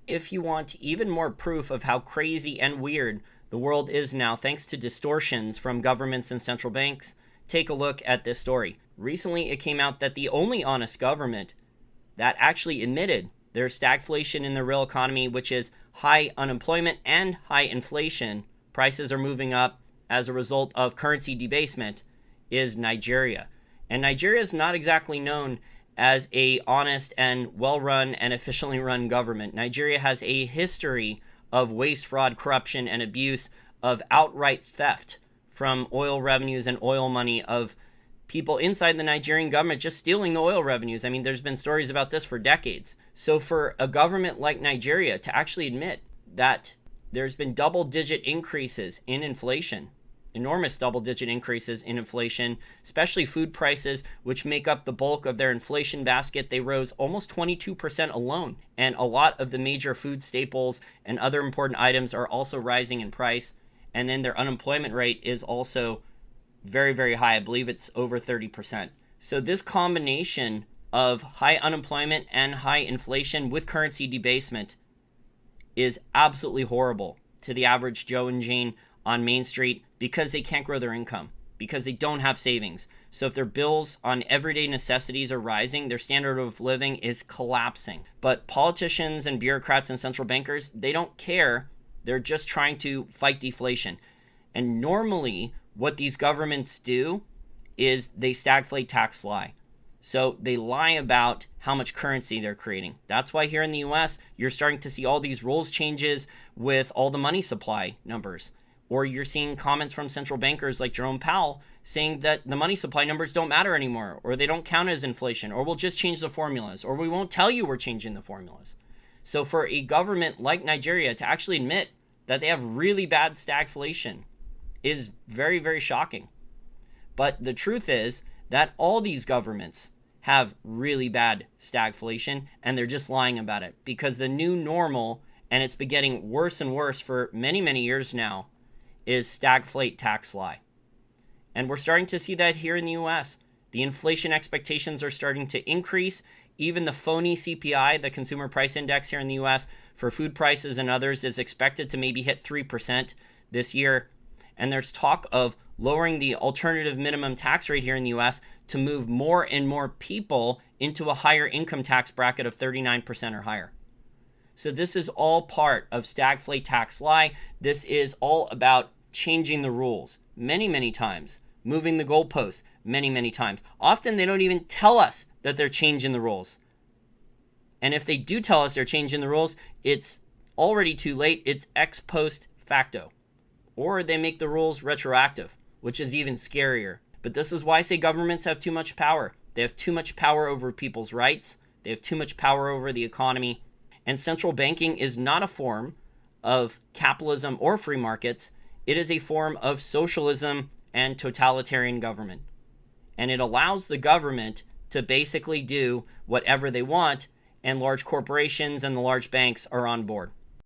If you want even more proof of how crazy and weird the world is now, thanks to distortions from governments and central banks, take a look at this story. Recently, it came out that the only honest government that actually admitted there's stagflation in the real economy, which is high unemployment and high inflation, prices are moving up as a result of currency debasement, is Nigeria. And Nigeria is not exactly known as a honest and well-run and efficiently run government. Nigeria has a history of waste, fraud, corruption, and abuse, of outright theft from oil revenues and oil money, of people inside the Nigerian government just stealing the oil revenues. I mean, there's been stories about this for decades. So for a government like Nigeria to actually admit that there's been double-digit increases in inflation, enormous double-digit increases in inflation, especially food prices, which make up the bulk of their inflation basket. They rose almost 22% alone. And a lot of the major food staples and other important items are also rising in price. And then their unemployment rate is also very, very high. I believe it's over 30%. So this combination of high unemployment and high inflation with currency debasement is absolutely horrible to the average Joe and Jane on Main Street, because they can't grow their income, because they don't have savings. So if their bills on everyday necessities are rising, their standard of living is collapsing. But politicians and bureaucrats and central bankers, they don't care. They're just trying to fight deflation. And normally what these governments do is they stagflate, tax, lie. So they lie about how much currency they're creating. That's why here in the US, you're starting to see all these rules changes with all the money supply numbers. Or you're seeing comments from central bankers like Jerome Powell saying that the money supply numbers don't matter anymore, or they don't count as inflation, or we'll just change the formulas, or we won't tell you we're changing the formulas. So for a government like Nigeria to actually admit that they have really bad stagflation is very, very shocking. But the truth is that all these governments have really bad stagflation, and they're just lying about it, because the new normal, and it's been getting worse and worse for many, many years now, is stagflate, tax, lie. And we're starting to see that here in the US. The inflation expectations are starting to increase. Even the phony CPI, the Consumer Price Index here in the US, for food prices and others, is expected to maybe hit 3% this year. And there's talk of lowering the alternative minimum tax rate here in the US to move more and more people into a higher income tax bracket of 39% or higher. So this is all part of stagflate, tax, lie. This is all about changing the rules many, many times, moving the goalposts many, many times. Often they don't even tell us that they're changing the rules. And if they do tell us they're changing the rules, it's already too late. It's ex post facto. Or they make the rules retroactive, which is even scarier. But this is why I say governments have too much power. They have too much power over people's rights. They have too much power over the economy. And central banking is not a form of capitalism or free markets. It is a form of socialism and totalitarian government. And it allows the government to basically do whatever they want, and large corporations and the large banks are on board.